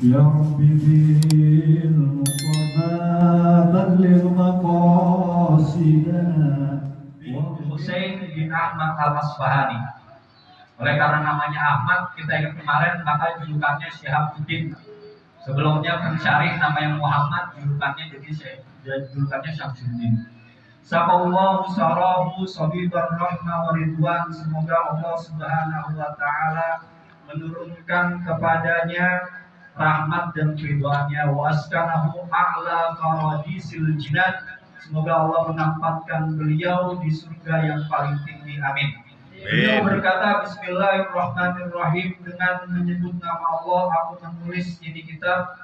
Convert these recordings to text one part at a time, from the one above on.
يا رب بالمصطفى بلغ مقاصدنا. Husain bin Ahmad al-Asfahani. Oleh karena namanya Ahmad, kita ingat kemarin, maka julukannya Syihabuddin. Sebelumnya Pensyarih namanya Muhammad, julukannya Syamsuddin. Saballahu sarahu sabibar rahmah wa ridwan. Semoga Allah Subhanahu wa taala menurunkan kepadanya rahmat dan ridwannya. Wa askanahu a'la faradisil jinan. Semoga Allah menempatkan beliau di surga yang paling tinggi. Amin. Beliau berkata, Bismillahirrahmanirrahim, dengan menyebut nama Allah aku menulis ini kitab.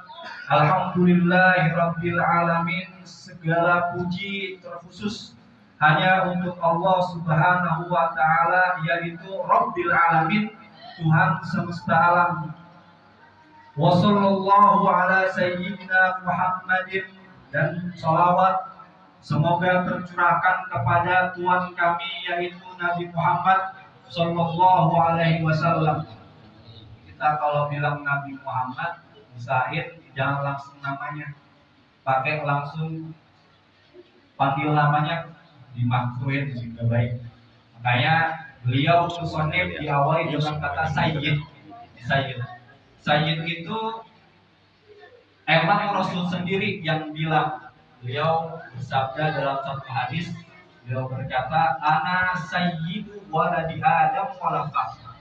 Alhamdulillahirabbil alamin, segala puji terkhusus hanya untuk Allah Subhanahu wa taala, yaitu Rabbil alamin, Tuhan semesta alam. Wa sallallahu ala sayyidina Muhammadin, dan salawat semoga tercurahkan kepada Tuhan kami yaitu Nabi Muhammad sallallahu alaihi wasallam. Kita kalau bilang Nabi Muhammad, usahain jangan langsung namanya, pakai langsung panggil namanya, dimakruhin juga baik. Makanya beliau musonif diawali dengan kata Sayyid. Sayyid itu emang Rasul sendiri yang bilang. Beliau bersabda dalam satu hadis, beliau berkata, Ana sayyidu waladi Adam wala fakhr.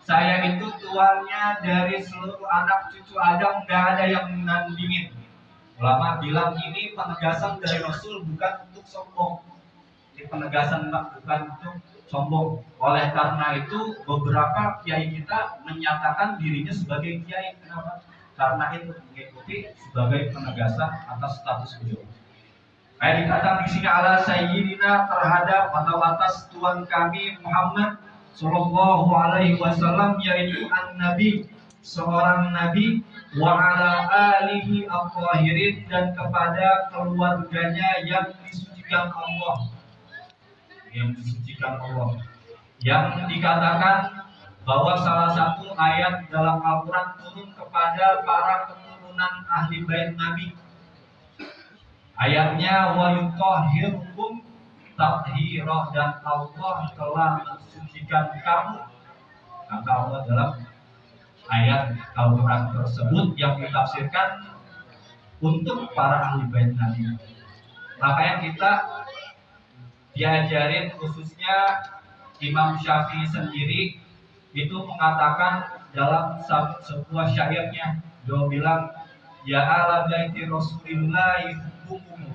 Saya itu tuannya dari seluruh anak cucu Adam, gak ada yang menandingin. Ulama bilang ini penegasan dari Rasul, bukan untuk sombong. Ini penegasan bukan untuk sombong. Oleh karena itu beberapa kiai kita menyatakan dirinya sebagai kiai. Kenapa? Karena itu mengikuti sebagai penegasan atas status beliau. Kayak dikatakan di sini ala sayyidina, terhadap atau atas Tuhan kami Muhammad sallallahu alaihi wasallam, yaitu an-nabi, seorang nabi, wa ala alihi al-tahirin, dan kepada keluarganya yang disucikan Allah. Yang dikatakan bahwa salah satu ayat dalam Al-Quran turun kepada para keturunan ahli bait Nabi. Ayatnya wa yutahhirukum tathira, dan Allah telah mensucikan kamu. Kata Allah dalam ayat Al-Quran tersebut yang ditafsirkan untuk para ahli bait Nabi. Makanya kita diajarin, khususnya Imam Syafi'i sendiri itu mengatakan dalam sebuah syairnya, dia bilang, ya ala baiti Rasulillah hukumu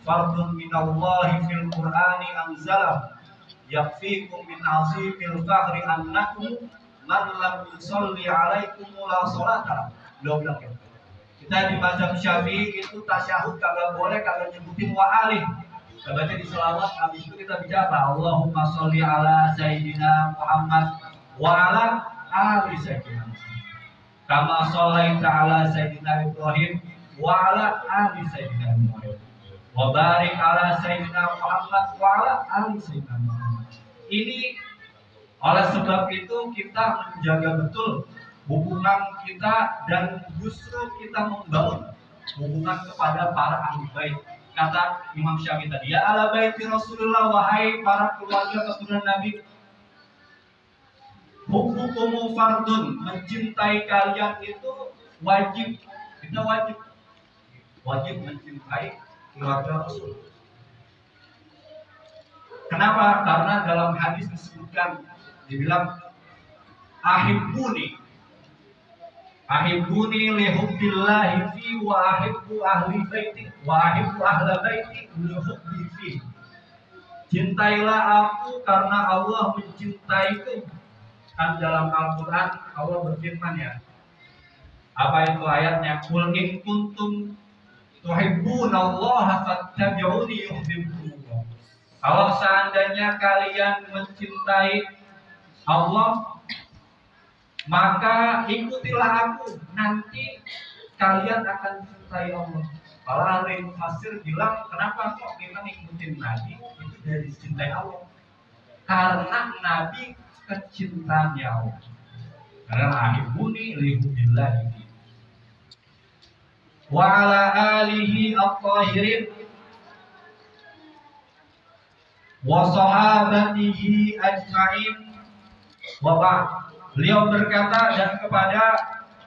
fardun minallahi fil Qur'ani anzalah yakfikum min azimil fakhri annakum man lam yusalli alaikum la salata. Dia bilang gitu. Kita di mazhab Syafi'i itu tasyahud kagak boleh kagak nyebutin wa alih. Kita baca di selawat, habis itu kita bicara Allahumma sholli ala sayyidina Muhammad wa ala ali sayyidina kama shallaita ala sayyidina Ibrahim wa ala ali sayyidina Ibrahim wa barik ala sayyidina Muhammad wa ala ali sayyidina Muhammad. Ini oleh sebab itu kita menjaga betul hubungan kita, dan justru kita membangun hubungan kepada para ahli bait. Kata Imam Syafi'i tadi, ya ala baiti Rasulullah, wahai para keluarga keturunan Nabi, hukumu fardun, mencintai kalian itu wajib. Kita wajib mencintai keluarga Rasul. Kenapa? Karena dalam hadis disebutkan, dibilang ahibbuni lihubbillahi fi wa ahibbu ahli baiti wa ahibbu ahla baiti lihubbi fi. Cintailah aku karena Allah mencintaiku. Kan dalam Al-Quran Allah berfirman, ya, apa itu ayatnya, qul in kuntum tuhibbunallaha fattabi'uni yuhibbukumullah. Kalau seandainya kalian mencintai Allah, maka ikutilah aku, nanti kalian akan mencintai Allah. Para ahli mufassir bilang, kenapa kok kita ngikutin Nabi? Itu dari cintai Allah. Karena Nabi kecintaannya Allah. Karena ahibbuni lihubbillahi. wa ala alihi at-tahirin wa sahabatihi ajma'in wa ba'd. Beliau berkata, dan kepada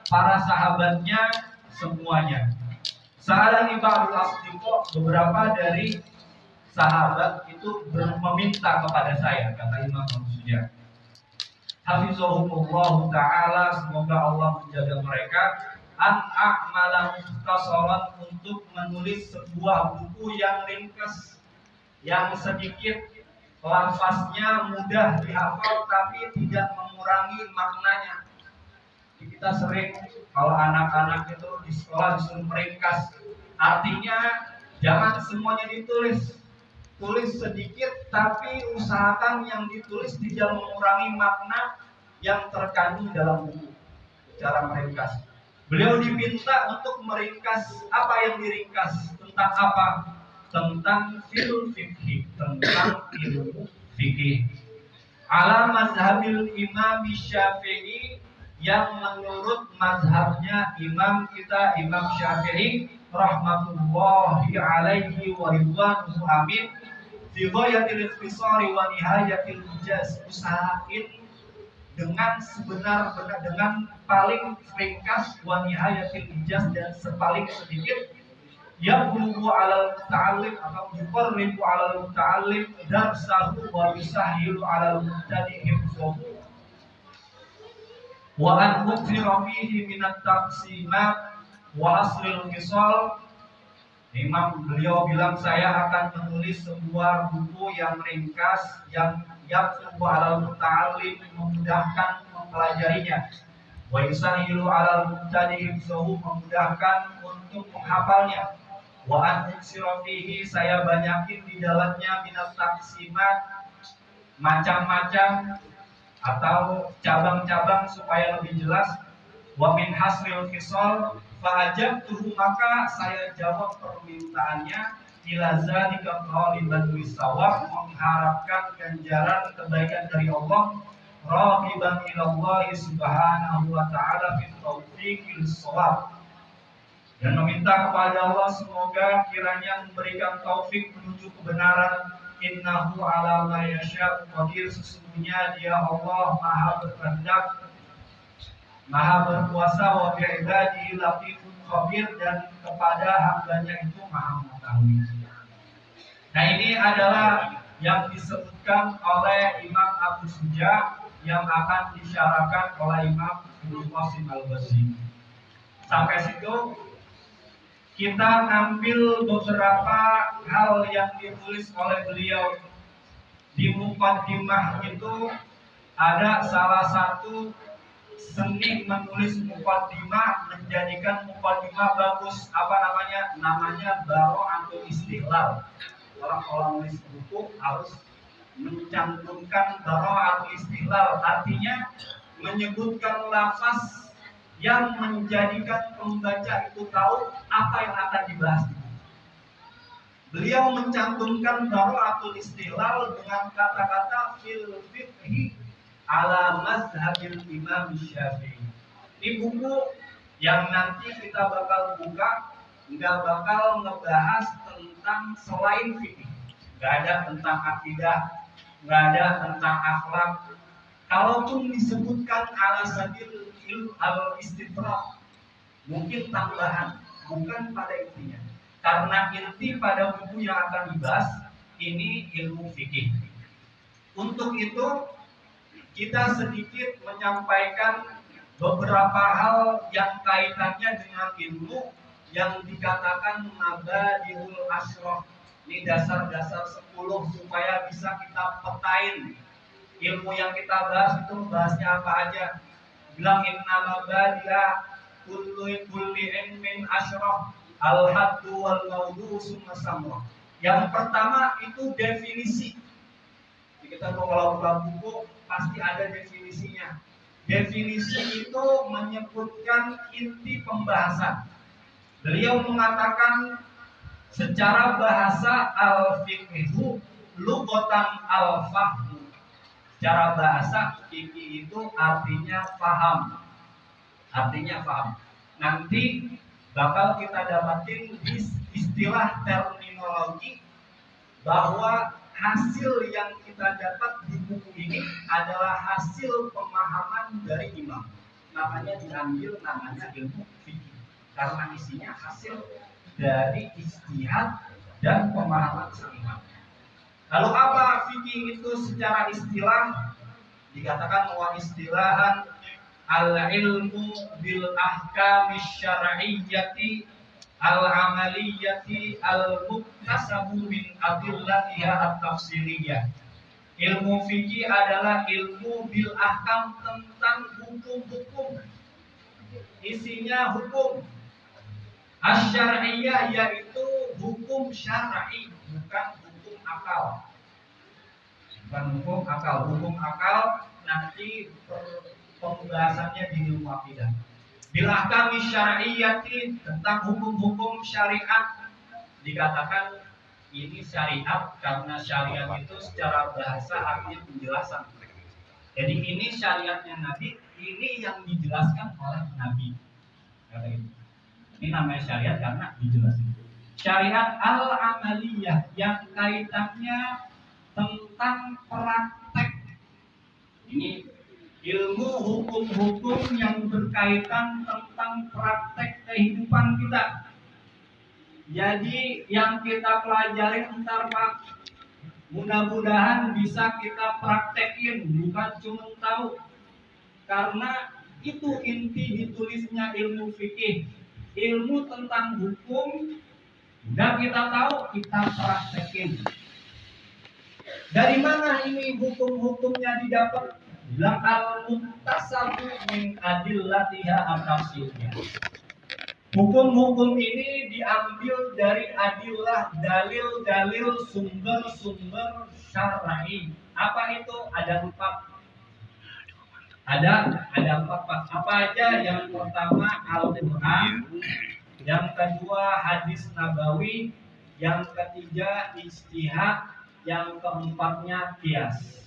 para sahabatnya semuanya. Sa'alani ba'dul asdiqo, beberapa dari sahabat itu meminta kepada saya, kata Imam Abu Suja. Hafizahumullah ta'ala, semoga Allah menjaga mereka, an a'mala mukhtasaran, untuk menulis sebuah buku yang ringkas, yang sedikit lafaznya mudah dihafal tapi tidak mengurangi maknanya. Kita sering kalau anak-anak itu di sekolah disuruh meringkas, artinya jangan semuanya ditulis, tulis sedikit tapi usahakan yang ditulis tidak mengurangi makna yang terkandung dalam buku. Cara meringkas, beliau diminta untuk meringkas. Apa yang diringkas? Tentang apa? Tentang ilmu fikih, tentang ilmu fikih. Ala mazhabil Imam Syafi'i, yang menurut mazhabnya imam kita Imam Syafi'i rahmatullahi alaihi wa ridwanuhu amin, fi ghayatil ikhtisari wa nihayatil ijaz. Usahain dengan sebenar-benar, dengan paling ringkas, wa nihayatil ijaz, dan sepaling sedikit, yaqulu alal muta'allim atau yuqarribu alal muta'allim darsahu wa yusahhilu alal mubtadi hifdhahu wa an mukthira fihi min at-taqsimat wa asril qisal. Beliau bilang, saya akan menulis sebuah buku yang ringkas, yang yaqulu alal muta'allim, memudahkan mempelajarinya, wa yusahhilu alal mubtadi hifdhahu, memudahkan untuk menghafalnya, wa an muksira fihi, saya banyakin di dalamnya minat taksimat, macam-macam atau cabang-cabang supaya lebih jelas, wa min hasril fisal fa'ajabtuhu, maka saya jawab permintaannya, ila zalika qaliban wisawab, mengharapkan ganjaran kebaikan dari Allah, ragiban ila Allah subhanahu wa ta'ala fi taufiqil shawab, dan meminta kepada Allah semoga kiranya memberikan taufik menuju kebenaran. Innahu ala ma yasha'u qadir, sesungguhnya Dia Allah Maha berkehendak, Maha berkuasa, wa bi ibadihi latifun khabir, dan kepada hambanya itu Maha mengetahui. Nah, ini adalah yang disebutkan oleh Imam Abu Suja yang akan disyarahkan oleh Imam Ibnu Qasim Al-Bazzi. Sampai situ kita ambil beberapa hal yang ditulis oleh beliau. Di muqaddimah itu ada salah satu seni menulis muqaddimah, menjadikan muqaddimah bagus. Apa namanya? Namanya bara'atul istihlal. Orang kalau nulis buku harus mencantumkan bara'atul istihlal, artinya menyebutkan lafaz yang menjadikan pembaca itu tahu apa yang akan dibahas. Beliau mencantumkan bara'atul istihlal dengan kata-kata fil fiqhi ala mazhabil Imam Syafi'i. Ini buku yang nanti kita bakal buka, nggak bakal ngebahas tentang selain fikih, nggak ada tentang akidah, nggak ada tentang akhlak. Kalaupun disebutkan ala sabil al-istidrak, mungkin tambahan, bukan pada intinya. Karena inti pada buku yang akan dibahas ini ilmu fikih. Untuk itu kita sedikit menyampaikan beberapa hal yang kaitannya dengan ilmu yang dikatakan mabadiul asyrah. Ini dasar-dasar 10 supaya bisa kita petain ilmu yang kita bahas itu bahasnya apa aja. Bilang inna mabadi'a kulli ilmin asyrah al-haddu wal mawdu summa samrah. Yang pertama itu definisi. Jadi kita kalau buka buku pasti ada definisinya. Definisi itu menyebutkan inti pembahasan. Beliau mengatakan secara bahasa al-fiqhu lughatan al-fahmu. Secara bahasa fikih itu artinya paham. Artinya paham. Nanti bakal kita dapatin di istilah terminologi bahwa hasil yang kita dapat di buku ini adalah hasil pemahaman dari imam. Namanya diambil namanya ilmu fikih karena isinya hasil dari ijtihad dan pemahaman sang imam. Lalu apa fikih itu secara istilah? Dikatakan bahwa istilahan al-ilmu bil ahkami syar'iyyati al-amaliyati al-muktasabu min adillatiha at-tafsiriyah. Ilmu fikih adalah ilmu bil ahkam tentang hukum-hukum. Isinya hukum asy-syar'iyyah, yaitu hukum syar'i, bukan hukum akal. Bukan hukum akal. Hukum akal nanti pembahasannya di ilmu akidah. Bil ahkami syar'iyyati, tentang hukum-hukum syariat. Dikatakan ini syariat karena syariat itu secara bahasa artinya penjelasan. Jadi ini syariatnya Nabi, ini yang dijelaskan oleh Nabi. Kata itu. Ini namanya syariat karena dijelaskan. Syariat al-amaliyah yang kaitannya tentang praktek. Ini ilmu hukum-hukum yang berkaitan tentang praktek kehidupan kita. Jadi yang kita pelajari ntar Pak, mudah-mudahan bisa kita praktekin, bukan cuma tahu. Karena itu inti ditulisnya ilmu fikih. Ilmu tentang hukum, udah kita tahu, kita praktekin. Dari mana ini hukum-hukumnya didapat? Bilang al-muktasabu min adillatiha at-tafsiriyah. Hukum-hukum ini diambil dari adillah, dalil-dalil, sumber-sumber syar'i. Apa itu? Ada 4. Ada 4 Pak. Apa aja? Yang pertama Al-Quran, yang kedua hadis nabawi, yang ketiga ijtihad, yang keempatnya qiyas.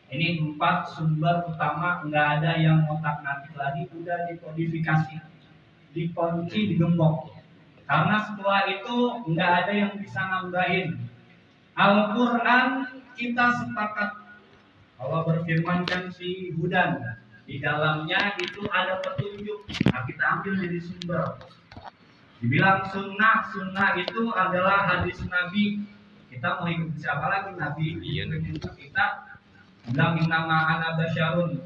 Ini 4 sumber utama, nggak ada yang otak-atik lagi, udah dikodifikasi, dikunci, digembok. Karena setelah itu nggak ada yang bisa nambahin. Al-Quran kita sepakat Allah berfirman kan si Hudan, di dalamnya itu ada petunjuk. Nah, kita ambil jadi sumber. Dibilang sunnah itu adalah hadis Nabi. Kita mau ikut siapa lagi? Nabi. Itu kita bilang innama ana basyarun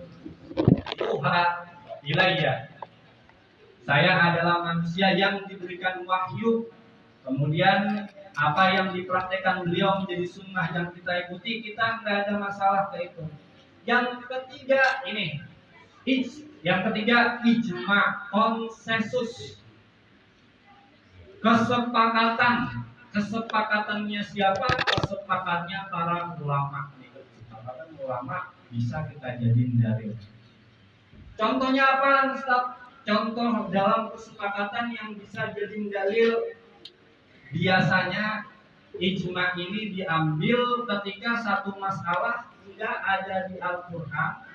yuha ilayya. Saya adalah manusia yang diberikan wahyu. Kemudian apa yang dipraktekkan beliau menjadi sunnah yang kita ikuti, kita nggak ada masalah ke itu. Yang ketiga ini, ijma, konsensus, kesepakatannya siapa? Kesepakatannya para ulama. Kesepakatan ulama bisa kita jadiin dalil. Contohnya apa, Ustaz? Contoh dalam kesepakatan yang bisa jadi dalil, biasanya ijma ini diambil ketika satu masalah tidak ada di Al-Quran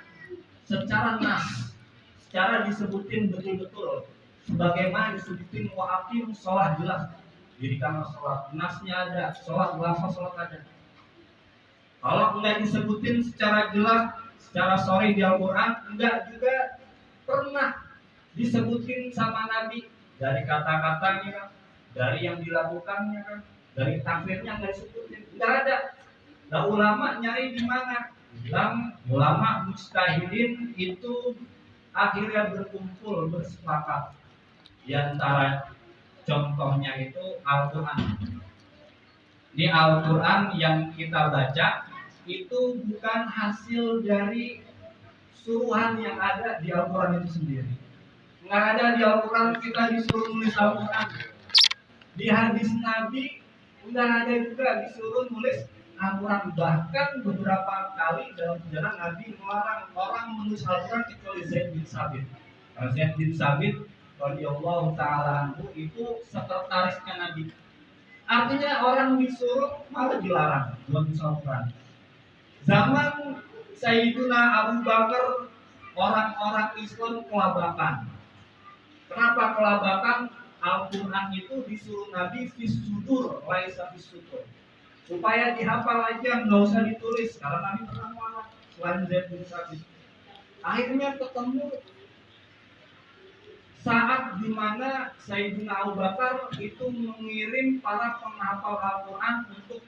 secara nas, secara disebutin betul-betul, sebagaimana disebutin wa'akim sholat jelas, dirikanlah sholat, nasnya ada, sholat lafaz sholat ada. Kalau enggak disebutin secara jelas, secara sorry di Al-Quran, enggak juga pernah disebutin sama Nabi dari kata-katanya, dari yang dilakukannya kan, dari takbirnya nggak disebutin, nggak ada. Nah ulama nyari di mana? Bilang ulama mujtahidin itu akhirnya berkumpul bersepakat. Di antara contohnya itu Al-Quran. Ini Al-Quran yang kita baca itu bukan hasil dari suruhan yang ada di Al-Quran itu sendiri. Nggak ada di Al-Quran kita disuruh nulis Al-Quran. Di hadis Nabi nggak ada juga disuruh nulis Al-Quran. Bahkan beberapa kali dalam perjalanan Nabi melarang orang menulis Al-Quran kecuali Zaid bin Sabit. Zaid bin Sabit radhiyallahu ta'ala anhu itu sekretarisnya Nabi. Artinya orang disuruh malah dilarang buat nulis Al-Quran. Zaman Sayyidina Abu Bakar, orang-orang Islam kelabakan. Kenapa kelabakan? Al-Quran itu disuruh Nabi fisudur, laisa fisudur, supaya dihafal aja, nggak usah ditulis. Karena Nabi pernah mualaf selain Zaid bin Sabit. Akhirnya ketemu saat dimana Sayyidina Abu Bakar itu mengirim para penghafal Al-Quran untuk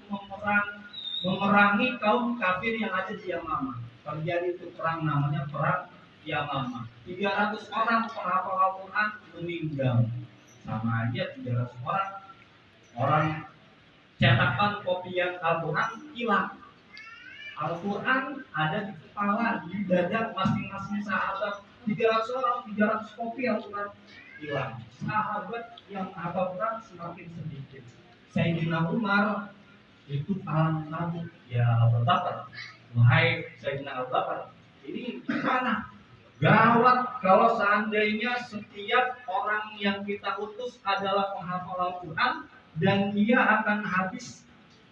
memerangi kaum kafir yang ada di Yamamah. Terjadi itu perang namanya perang Yamamah. 300 orang penghafal Al-Quran meninggal. Sama aja 300 orang cetakan kopian Al-Quran hilang. Al-Quran ada di kepala, di dada masing-masing sahabat. 300 orang, 300 kopi Al-Quran hilang. Sahabat yang hafal Quran semakin sedikit. Sayyidina Umar itu kalangan Nabi, ya Abu Bakar, wahai Sayyidina Abu Bakar, ini gimana? Gawat kalau seandainya setiap orang yang kita utus adalah penghafal Al-Quran dan dia akan habis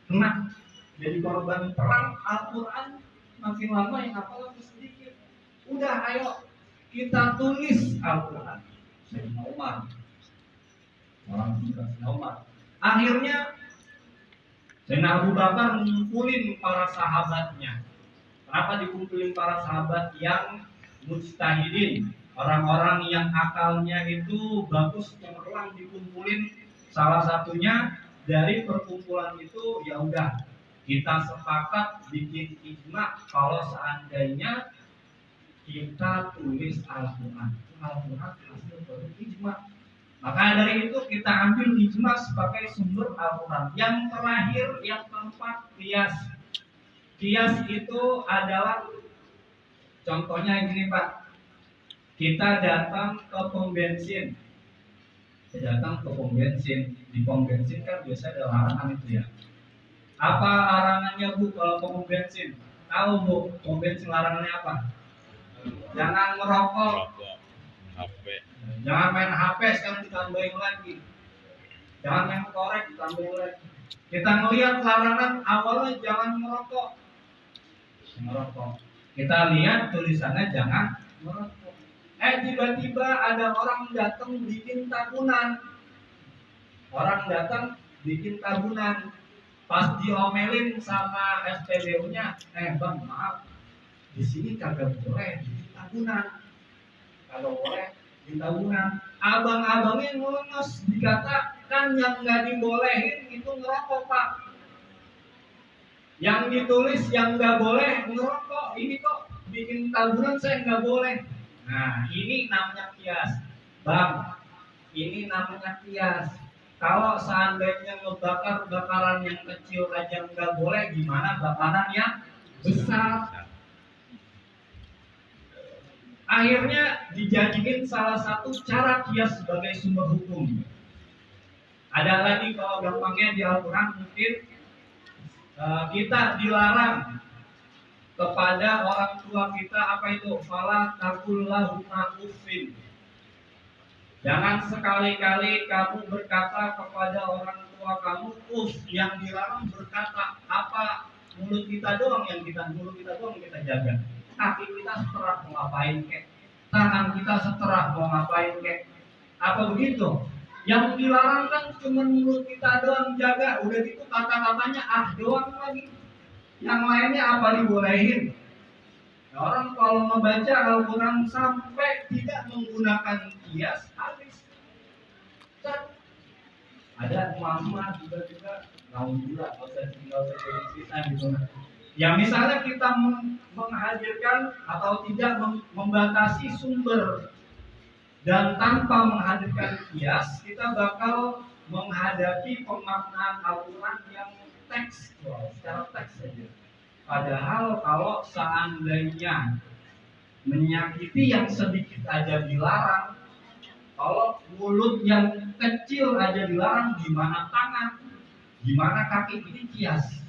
kena jadi korban perang Al-Quran, makin lama yang hafal lebih sedikit. Udah, ayo kita tulis Al-Quran. Sayyidina Umar, orang Sayyidina Umar. Akhirnya Sayyidina Abu Bakar ngumpulin para sahabatnya. Kenapa dikumpulin para sahabat? Yang mujtahidin, orang-orang yang akalnya itu bagus, cemerlang, dikumpulin. Salah satunya dari perkumpulan itu, ya udah kita sepakat bikin ijma kalau seandainya kita tulis Al-Quran. Al-Quran hasil dari ijma. Maka dari itu kita ambil ijma sebagai sumber Al-Quran. Yang terakhir, yang keempat, qiyas. Qiyas itu adalah contohnya gini Pak. Kita datang ke pom bensin. Di pom bensin kan biasa ada larangan itu ya. Apa larangannya Bu kalau pom bensin? Tahu Bu, pom bensin larangannya apa? Jangan merokok. HP. Jangan main HP, sekarang ditambahin lagi. Jangan main korek, ditambahin lagi. Kita ngelihat larangan awalnya jangan merokok. Kita lihat tulisannya jangan merokok. Tiba-tiba ada orang datang bikin tabunan. Pas diomelin sama SPBU-nya, Bang, maaf, di sini kagak boleh bikin tabunan. Kalau boleh di tabunan. Abang-abangnya ngeles, dikatakan yang nggak dibolehin itu ngerokok Pak. Yang ditulis yang nggak boleh ngerokok, ini kok bikin tabunan saya nggak boleh. Nah, ini namanya kias, Bang. Ini namanya kias. Kalau seandainya ngebakar bakaran yang kecil aja nggak boleh, gimana bakaran yang besar? Akhirnya dijadikan salah satu cara kias sebagai sumber hukum. Ada lagi kalau gampangnya di Al-Quran mungkin kita dilarang kepada orang tua kita apa itu? Fala taqul lahuma uffin. Jangan sekali-kali kamu berkata kepada orang tua kamu yang dilarang berkata apa? Mulut kita doang yang kita jaga. Kaki kita seterah mau ngapain kek? Tangan kita seterah mau ngapain kek? Apa begitu? Yang dilarang kan cuma mulut kita doang jaga. Udah gitu kata-katanya doang lagi. Yang lainnya apa dibolehin? Orang kalau membaca Al-Quran sampai tidak menggunakan kias, habis. Ada mama juga alhamdulillah, nggak usah cerita gitu. Ya misalnya kita menghadirkan atau tidak membatasi sumber dan tanpa menghadirkan kias, kita bakal menghadapi pemaknaan Al-Quran yang tekstual, secara teks saja. Padahal kalau seandainya menyakiti yang sedikit aja dilarang, kalau mulut yang kecil aja dilarang, gimana tangan, gimana kaki, ini kias.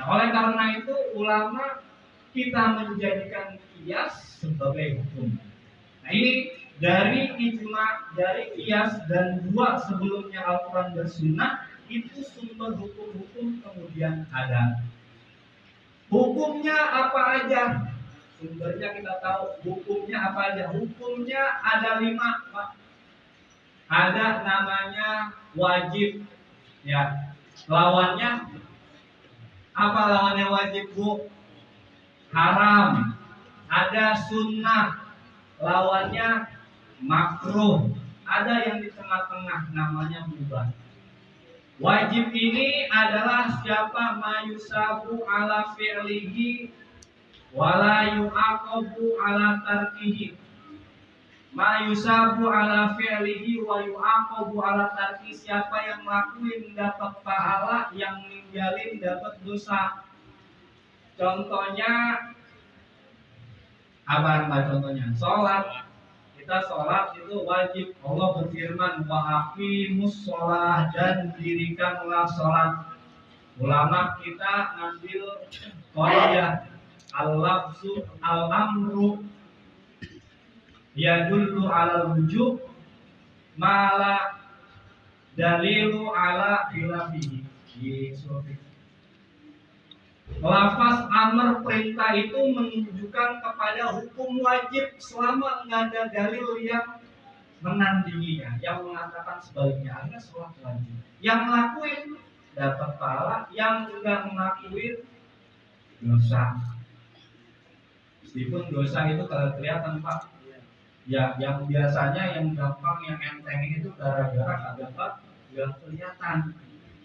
Nah, oleh karena itu ulama kita menjadikan kias sebagai hukum. Nah, ini dari ijma, dari kias dan dua sebelumnya Al-Quran dan Sunnah itu sumber hukum-hukum kemudian ada. Hukumnya apa aja? Sumbernya kita tahu. Hukumnya apa aja? Hukumnya ada 5, Pak. ada namanya wajib, ya. Lawannya apa? Lawannya wajib, Bu? Haram. Ada sunnah, lawannya makruh. Ada yang di tengah-tengah, namanya mubah. Wajib ini adalah siapa mayusabu ala fi'lihi wala yu'aqabu ala tarkihi. Mayusabu ala fi'lihi wa yu'aqabu ala tarki, siapa yang ngelakuin dapat pahala, yang ninggalin dapat dosa. Contohnya apa contohnya? Sholat. Kita sholat itu wajib. Allah berfirman, wa aqimus sholah, dan dirikanlah sholat. Ulama kita ngambil qaidah al-lafzu al-amru yadullu ala wujub mala dalilu ala khilafihi. Lafaz amr perintah itu menunjukkan kepada hukum wajib selama nggak ada dalil yang menandinginya, yang mengatakan sebaliknya. Hanya sholat wajib. Yang ngelakuin dapat pahala, yang enggak ngelakuin dosa. Meskipun dosa itu kalau kelihatan, Pak, ya yang biasanya yang gampang, yang enteng itu gara-gara nggak kelihatan.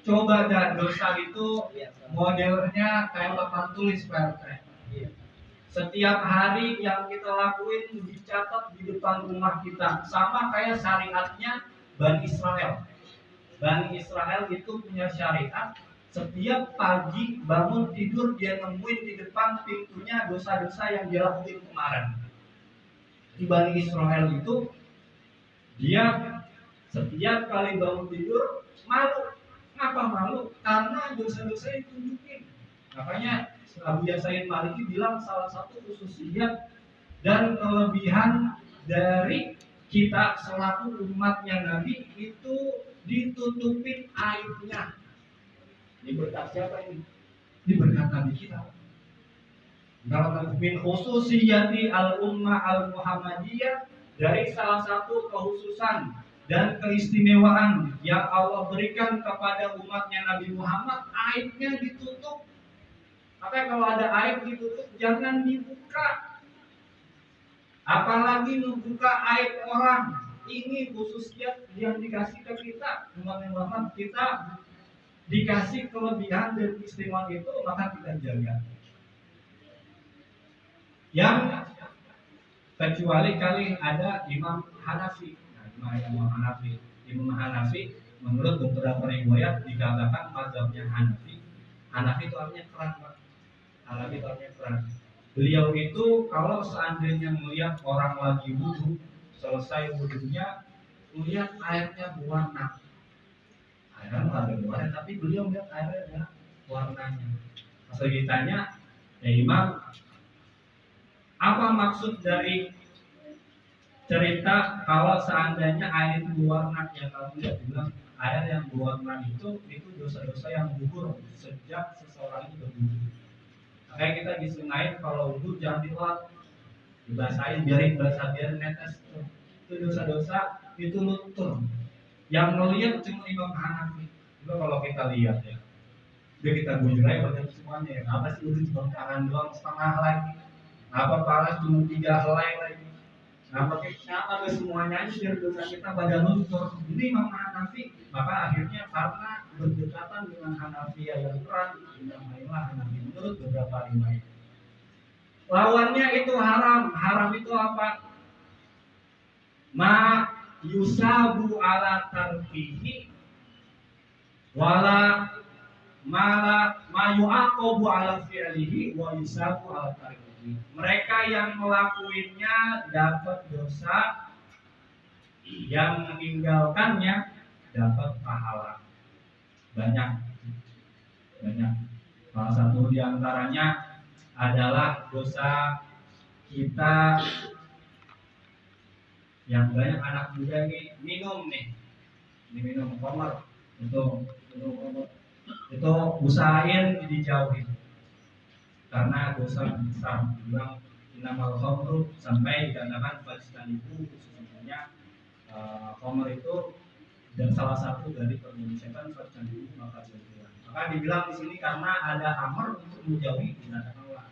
Coba dah dosa itu modelnya kayak papan tulis, Pak. Setiap hari yang kita lakuin dicatat di depan rumah kita, sama kayak syariatnya Bani Israel. Bani Israel itu punya syariat, setiap pagi bangun tidur dia nemuin di depan pintunya dosa-dosa yang dia lakuin kemarin. Di Bani Israel itu dia setiap kali bangun tidur malu. Kenapa malu? Karena dosa-dosa yang tunjukin. Makanya Abu Yasain Maliki bilang salah satu khususiyat dan kelebihan dari kita selaku umatnya Nabi itu ditutupin aibnya. Ini berkat siapa ini? Ini berkat Nabi kita. Dalam min khususiyati al-ummah al-Muhammadiyah, dari salah satu kekhususan dan keistimewaan yang Allah berikan kepada umatnya Nabi Muhammad, aibnya ditutup. Makanya kalau ada aib ditutup, jangan dibuka. Apalagi membuka aib orang. Ini khususnya yang dikasih ke kita, umat Muhammad. Kita dikasih kelebihan dan keistimewaan itu, maka kita jaga. Yang kecuali kali ada Imam Hanafi. Imam Hanafi menurut beberapa riwayat dikatakan mazhabnya Hanafi. Hanafi itu artinya keran, Pak. Hanafi itu artinya keran. Beliau itu kalau seandainya melihat orang lagi wudhu, selesai wudhunya, melihat airnya berwarna. Airnya ada berwarna, tapi beliau melihat airnya ada warnanya. Pas ditanya, ya Imam, apa maksud dari cerita kalau seandainya air itu berwarna? Ya kalau dia bilang air yang berwarna itu dosa-dosa yang gugur sejak seseorang itu berwudu. Makanya kita di sungai kalau wudu jangan dilap, dibasahin, biarin basah, biarin netes. Itu dosa-dosa itu luntur. Yang melihat cuma Imam Hanafi. Itu kalau kita lihat ya, udah kita bujur aja banyak semuanya ya. Apa sih wudu cuma tangan doang setengah lagi? Apa panas cuma 3 helai lagi? Kenapa ke semuanya aja biar dosa kita pada luntur. Ini Imam Hanafi, maka akhirnya karena berdekatan dengan Hanafiyah yang keran, dinamailah Hanafi menurut beberapa riwayat. Lawannya itu haram. Haram itu apa? Ma yusabu ala tarkihi wala ma yu'aqabu ala fi'lihi wa yusabu ala tarkihi. Mereka yang melakukannya dapat dosa, yang meninggalkannya dapat pahala. Banyak. Salah satu diantaranya adalah dosa kita yang banyak anak muda ini minum nih. Ini minum khamar. Itu usahain dijauhin. Karena dosa besar, bilang inamal khamru, sampai dikatakan fajtanibu, sesungguhnya Khomer itu dan salah satu dari perbuatan setan tercandu maka jadilah. Maka dibilang di sini karena ada amar untuk menjauhi binatang Allah.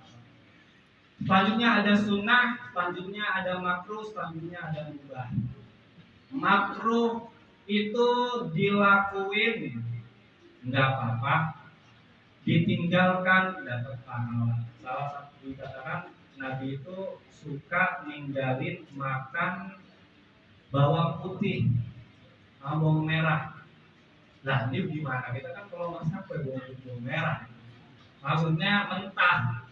Selanjutnya ada sunnah, selanjutnya ada makruh, selanjutnya ada mubah. Makruh itu dilakuin nggak apa-apa, ditinggalkan dapat pahala. Salah satu dikatakan Nabi itu suka ninggalin makan bawang putih, bawang merah. Nah ini gimana? Kita kan kalau masak bawang merah, maksudnya mentah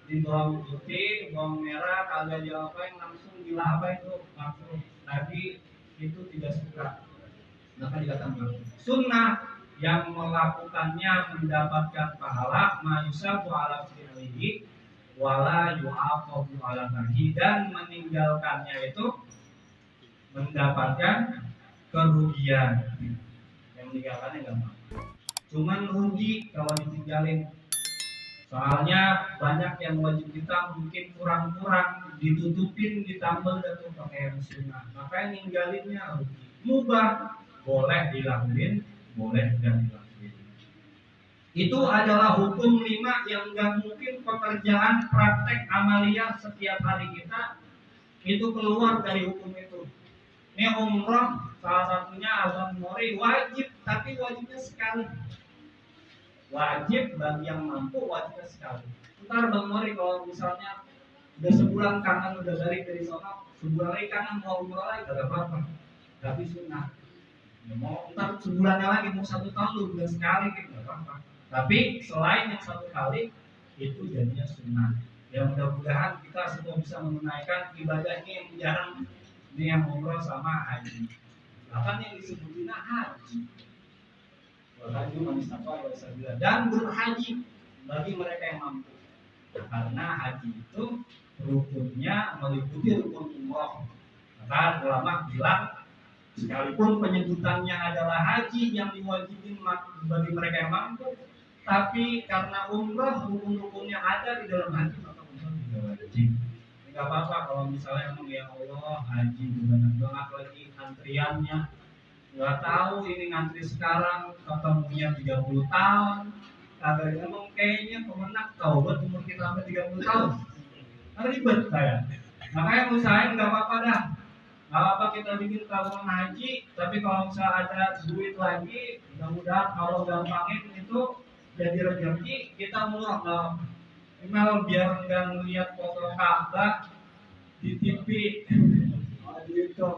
di bawang putih, bawang merah kagak diapain langsung dilaba itu makruh. Nabi itu tidak suka. Maka dikatakan sunnah yang melakukannya mendapatkan pahala mayusabu ala fi'lihi wala yu'aqabu ala tarhi, dan meninggalkannya itu mendapatkan kerugian. Yang meninggalkannya enggak apa, cuman rugi kalau ditinggalin. Soalnya banyak yang wajib kita mungkin kurang-kurang, ditutupin, ditambal dan pakai yang sunnah, maka ninggalinnya rugi. Mubah boleh dilakuin, boleh dan dilakuin. Itu adalah hukum 5 yang nggak mungkin pekerjaan praktek amalia setiap hari kita itu keluar dari hukum itu. Ini umroh salah satunya azan mori wajib, tapi wajibnya sekali. Wajib bagi yang mampu, wajibnya sekali. Ntar Bang Mori kalau misalnya udah sebulan kangen, udah balik dari sana, sebulan lagi kangen mau umroh lagi, gak apa-apa. Tapi sunnah. Ya, mau ntar sebulannya lagi, mau 1 tahun lu udah sekali gitu, gak apa-apa. Tapi selain yang 1 kali itu jadinya sunnah. Ya mudah-mudahan kita semua bisa menunaikan ibadah ini yang jarang, ini yang umroh sama haji. Bahkan yang disebutin haji. Haji manisapa dan berhaji bagi mereka yang mampu. Karena haji itu rukunnya meliputi rukun umroh. Maka ulama bilang sekalipun penyebutannya adalah haji yang diwajibin bagi mereka yang mampu, tapi karena umroh rukun-rukunnya ada di dalam haji, maka umroh juga wajib. Enggak apa-apa kalau misalnya emang ya Allah haji banyak banget lagi antriannya, nggak tahu ini ngantri sekarang ketemunya 30 tahun, kagak emang kayaknya pemenak tahu buat umur kita sampai 30 tahun, kan ribet saya. Makanya usahain nggak apa-apa dah. Gak apa kita bikin tabungan haji, tapi kalau misalnya ada duit lagi, mudah-mudahan Allah gampangin itu jadi rezeki, kita mulai email biar nggak ngeliat foto Ka'bah di TV. Gitu.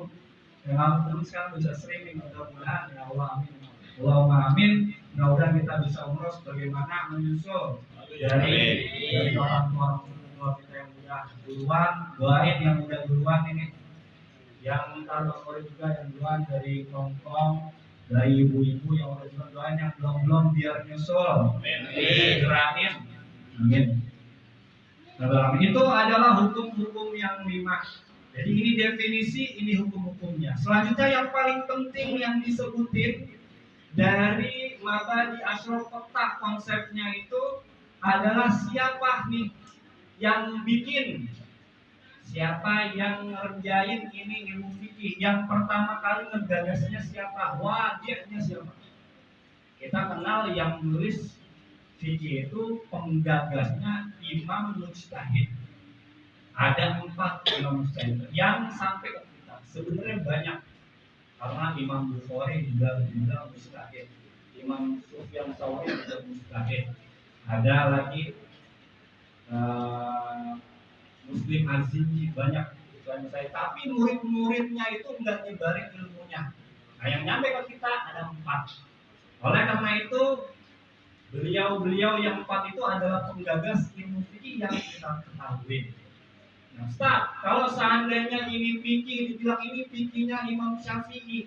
Yang terus kan bisa streaming, mudah-mudahan ya Allah amin. Allahumma amin. Mudah-mudahan kita bisa umroh sebagaimana menyusul dari orang tua kita yang udah duluan, doain yang udah duluan ini. Yang ntar juga yang duluan dari Hongkong, dari ibu-ibu yang udah juga doain, yang belum biar nyusul. Gerakin. Amin. Nah, itu adalah hukum-hukum yang 5. Jadi ini definisi, ini hukum-hukumnya. Selanjutnya yang paling penting yang disebutin dari mabadi asyraf kotak konsepnya itu adalah siapa nih yang bikin, siapa yang ngerjain ini ilmu fikih. Yang pertama kali ngegagasnya siapa? Wajibnya siapa? Kita kenal yang nulis fikih itu penggagasnya Imam Mujtahid. Ada 4 imam mujtahid yang sampai ke kita. Sebenarnya banyak, karena Imam Bukhari juga mujtahid, Imam Sufyan Tsauri juga mujtahid. Ada lagi Muslim Az-Zinji, banyak saya. Tapi murid-muridnya itu enggak nyebarin ilmunya. Nah yang nyampe ke kita ada 4. Oleh karena itu beliau-beliau yang 4 itu adalah penggagas ilmu fikih yang kita ketahui. Nah, Ustaz, kalau seandainya ini fikih, dibilang ini fikihnya Imam Syafi'i,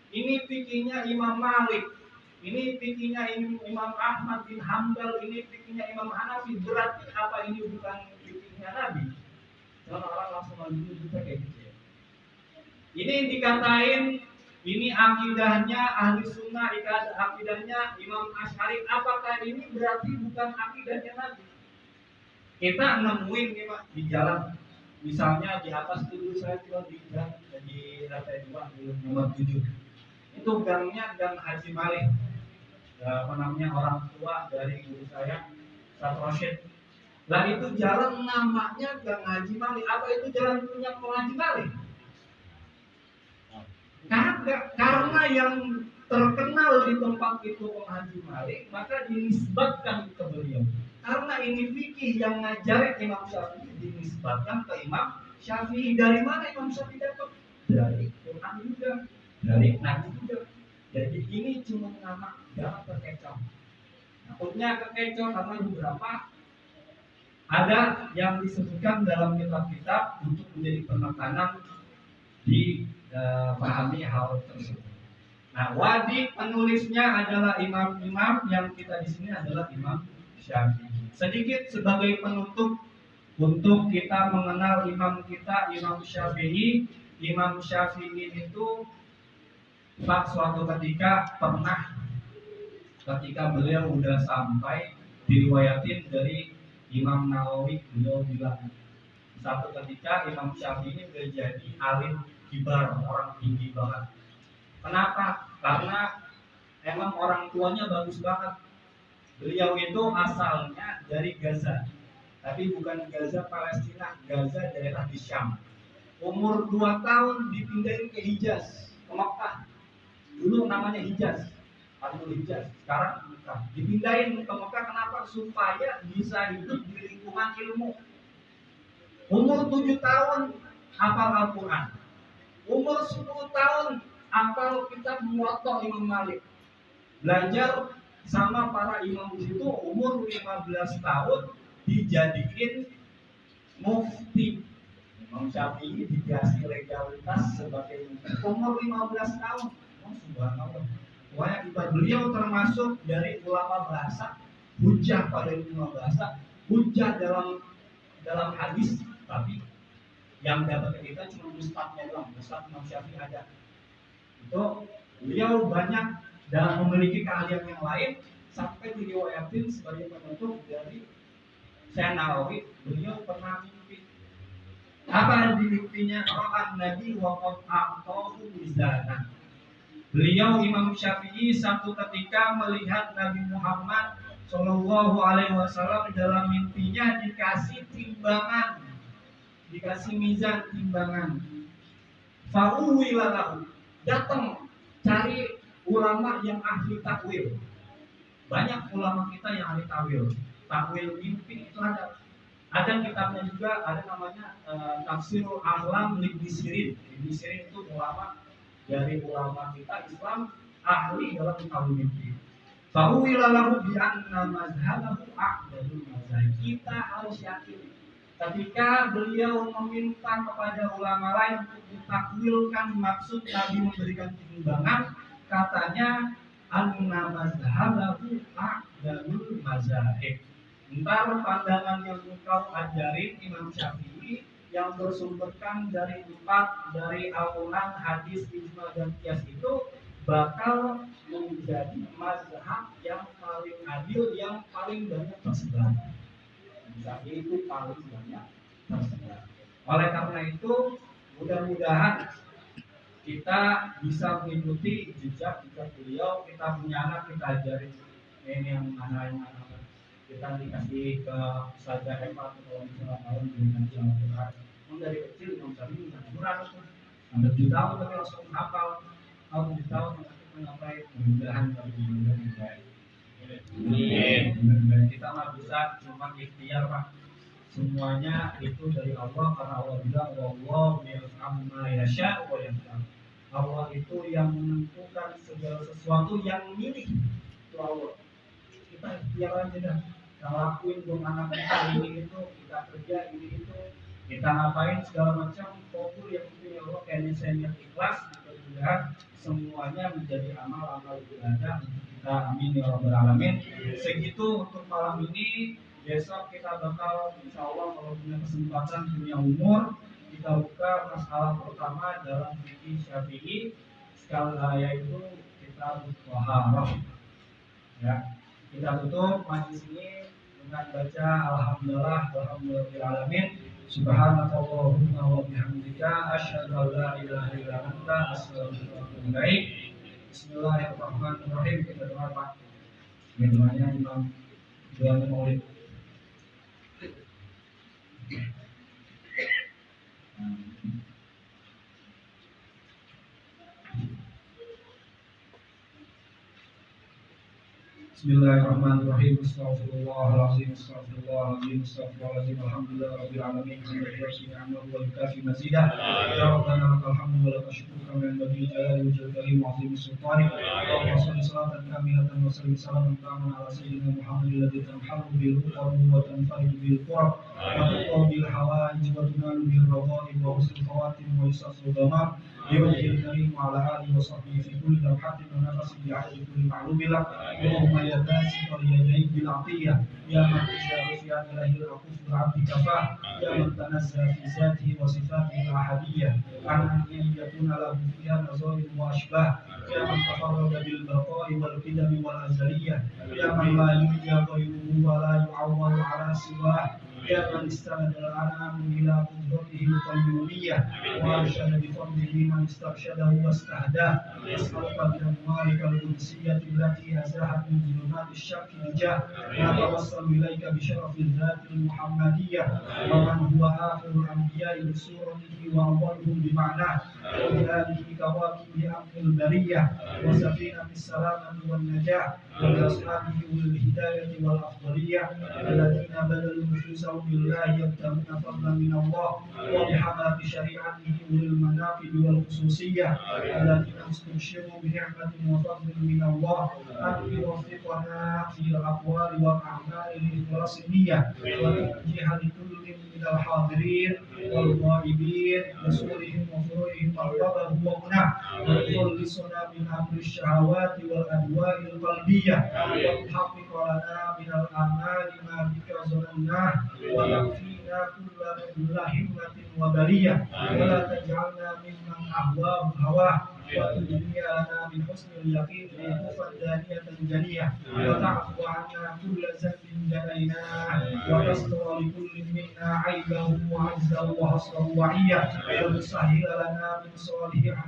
ini fikihnya Imam Malik, ini fikihnya Imam Ahmad bin Hambal, ini fikihnya Imam Hanafi, berarti apa ini bukan fikihnya Nabi? Karena orang langsung lanjut juga kayak gitu ya. Ini dikatain ini akidahnya ahli sunnah, akidahnya Imam Asy'ari, apakah ini berarti bukan akidahnya Nabi? Kita nemuin nih Pak di jalan, misalnya di atas dulu saya juga di jalan, di lantai 2 di nomor 7. Itu gangnya gang Haji Malik. Apa namanya, orang tua dari guru saya, Ustaz Rosyid. Lah itu jalan namanya Gang Haji Malik. Apa itu jalan punya Haji Malik? Karena yang terkenal di tempat itu Haji Malik, maka dinisbatkan ke beliau. Karena ini fikih yang ngajarin Imam Syafi'i, dinisbatkan ke Imam Syafi'i. Dari mana Imam Syafi'i dapat? Dari Quran juga, dari Nabi juga. Jadi ini cuma nama, jangan terkecoh. Takutnya kekecoh karena beberapa ada yang disebutkan dalam kitab-kitab untuk menjadi penekanan di pahami hal tersebut. Nah, wadi penulisnya adalah imam-imam, yang kita di sini adalah Imam Syafi'i. Sedikit sebagai penutup untuk kita mengenal imam kita, Imam Syafi'i. Imam Syafi'i itu suatu ketika pernah, ketika beliau udah sampai, diriwayatin dari Imam Nawawi, beliau bilang satu ketika Imam Syafi'i ini udah jadi alim kibar, orang tinggi banget. Kenapa? Karena emang orang tuanya bagus banget. Beliau itu asalnya dari Gaza, tapi bukan Gaza Palestina, Gaza daerah di Syam. Umur 2 tahun dipindahin ke Hijaz, ke Mekah. Dulu namanya Hijaz, Ardul Hijaz, sekarang Mekah. Dipindahin ke Mekah kenapa? Supaya bisa hidup di lingkungan ilmu. Umur 7 tahun hafal Al-Quran. Umur 10 tahun hafal kitab Muwatta Imam Malik. Belajar sama para imam di situ. Umur 15 tahun dijadiin mufti. Imam Syafi'i dikasih legalitas sebagai mufti. Umur 15 tahun. Oh, subhanallah. Pokoknya beliau termasuk dari ulama bahasa, hujah pada ilmu bahasa, hujah dalam hadis, tapi yang dapat kita cuma ustadznya doang. Ustadz Imam Syafi'i ada. Itu beliau banyak dan memiliki keahlian yang lain, sampai diriwayatin sebagai penutup dari Syekh Nawawi, beliau pernah mimpi. Apa di mimpinya? Ra'an Nabi wa qad a'tahu mizana. Beliau Imam Syafi'i satu ketika melihat Nabi Muhammad Shallallahu Alaihi Wasallam dalam mimpinya dikasih timbangan, dikasih mizan timbangan. Fa'uwilalahu, datang cari ulama yang ahli takwil. Banyak ulama kita yang ahli takwil. Takwil mimpi itu ada. Ada kitabnya juga, ada namanya Tafsirul Ahlam Ibnu Sirin. Ibnu Sirin itu ulama dari ulama kita Islam, ahli dalam takwil mimpi. Fa'uwilalahu bi anna mazhabahu a'dalul mazhab. Kita harus yakin ketika beliau meminta kepada ulama lain untuk ditakwilkan maksud Nabi memberikan timbangan, katanya anna mazhabahu a'dalul mazhab. Entar pandangan yang engkau ajarin Imam Syafi'i yang bersumberkan dari 4 dari Al-Quran, hadis, ijma dan qiyas itu bakal menjadi mazhab yang paling adil, yang paling banyak tersebar. Syafi'i itu paling banyak tersebar. Oleh karena itu, mudah-mudahan kita bisa mengikuti jejak beliau. Kita punya anak, kita ajarin ini yang mana kita dikasih ke Ustazah Eva atau misalnya malam dengan Al-Quran. Dari kecil Imam Syafi'i Al-Quran itu sampai 7 tahun tapi langsung hafal. Kalau 7 tahun kita ngapain? Mudah-mudahan baik. Mudah-mudahan kita mah bisa cuma ikhtiar Pak. Semuanya itu dari Allah, karena Allah bilang wallahu yaf'alu ma yasha' wa yaf'al. Allah itu yang menentukan segala sesuatu, yang milih itu Allah. Kita ikhtiar aja dah. Kita lakuin dong anak kita ini itu, kita kerja ini itu, kita ngapain segala macam, fokus yang penting Allah, kayaknya saya ikhlas. Mudah-mudahan semuanya menjadi amal-amal ibadah untuk kita, amin ya rabbal alamin. Segitu untuk malam ini. Besok kita bakal insya Allah kalau punya kesempatan, punya umur, kita buka masalah pertama dalam fikih Syafi'i, sekali yaitu kita Taharah. Ya, kita tutup majlis ini dengan baca alhamdulillah walhamdulillahirabbil alamin. Subhanakallahumma wa bihamdika asyhadu an la ilaha illa anta astaghfiruka wa atubu ilaik. Bismillahirrahmanirrahim. Kita doa Pak. Ini doanya Imam doa Maulid. Bismillahirrahmanirrahim. Astaghfirullahaladzim. Astaghfirullahaladzim. Astaghfirullahaladzim. Alhamdulillahirabbil alamin. Hamdan wa yukafi mazidah. Ya Rabbana lakal hamdu wa lakal syukru kama yanbaghi li jalali wajhika wa 'azimi sultanik. Allahumma shalli salatan kamilatan wa sallim salaman taman ala sayyidina Muhammadin alladhi tanhalu bil uqad wa tanfariju bil qurab wa tuqadu bil hawaij wa tunalu bil radha'i wa husnul khawatim wa yusaffu dhamar. Biwajhil karim wa ala alihi wa sahbihi fi kulli lamhatin wa nafasin bi 'adadi kulli ma'lumin lak. Allahumma ya basi wa ya jaid bil 'atiyah ya man tasawwi fi ilahil aquf al 'abdi kafah ya man tanazza fi zatihi wa sifatihi al ahadiyah an yakuna lahu fiha nazair wa ashbah ya man tafarrada bil baqa'i wal qidam wal azaliyah ya man la yujza ghayruhu wa la yu'awwal 'ala siwah ya man istanada al-anam ila qudratihi al-qayyumiyyah wa arsyada bi fadlihi man istarsyadahu wastahdah yas'aluka bi amwalika al-qudsiyati allati azahat min zulumati asy-syakki bijah wa tawassalu ilaika bi syarafil dhatil muhammadiyyah wa man huwa akhirul anbiya'i bi suratihi wa awwaluhum bi ma'nah wa bi alihi kawakibi amril bariyah wa safinatis salamati wan najah wa bi ashabihi wal hidayati wal afdaliyah alladziina badalu nufusahum بالله يبتغون فضلا من الله وبحماة شريعته أولي المناقب والخصوصية الذين استبشروا بنعمة وفضل من الله أن يوفقنا في الأقوال والأعمال لإخلاص النية وتنجيها لكل من الحاضرين والغائبين بصورهم وفروعهم الرغب ومنع وتخلصنا من أمر الشهوات والأدواء القلبية وتحقق لنا من الأعمال ما بك ظنناه وتكفينا كل همة وبلية ولا تجعلنا ممن أهواه هواه وتدني لنا من حسن اليقين عقوفا دانية جنية وتعفو عنا كل ذنب جنيناه وتستر لكل منا عيبه وعزه وحصره وعيه وتسهل لنا من صالح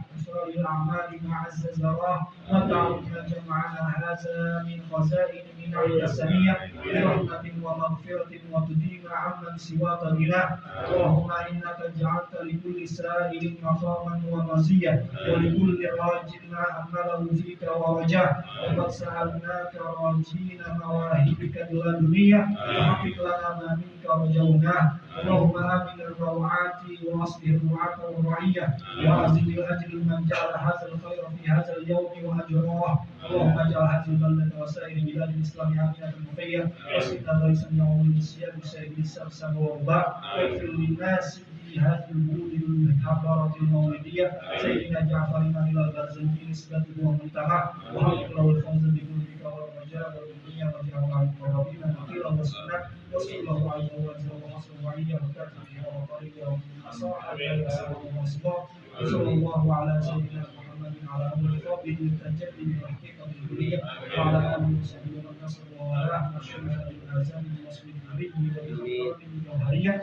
الأعمال ما عز زراه وتعودنا جمعنا هذا من خزائن من عند السميع برحمة ومغفرة وتدين عمن سواك غناه اللهم إنك جعلت لكل سائل مقاما ومزية ولكل راج ما أمله فيك ورجاه وقد سألناك راجين مواهبك اللدنية فحقق لنا ما منك رجوناه اللهم آمن الروعات وأصلح الرعاة والرعية وأزل الأجر من جعل هذا الخير في هذا اليوم وأجراه اللهم اجعل هذه البلدة وسائر بلاد الإسلام آمنة مطية وسقنا غيثا يوم السياد سائر السمسم والرباع واغفر للناس في هذه البلود المكبرة المولدية سيدنا جعفر إلى الغزالي نسبته ومنتهى وحقق له الفوز بقلبك والرجاء والدنيا وجعل عن المقربين نقيلا وسنة وصلى الله عليه وسلم وحسن وعيه وكاتبه وطريقه وصاحبه وسلم وصلاه وصلى الله على سيدنا محمد على أمر ربه التجلي بالحقيقة الكلية وعلى آله وصحبه ومن نصر ووالاه والشمس بالآذان بوصف النبي وبالأخبار الجوهرية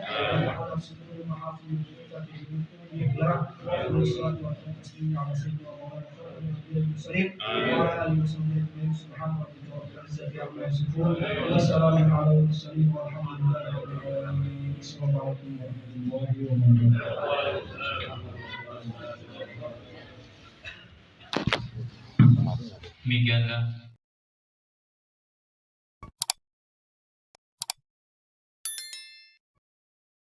وحضر صدور محافظ الكتاب بالله وأفضل الصلاة والتسليم على سيدنا مولانا خاتم الأنبياء المرسلين وعلى آله وصحبه أجمعين سبحان ربك رب العزة عما يصفون وسلام على المرسلين والحمد لله رب العالمين. السلام عليكم ورحمة الله وبركاته. Demikianlah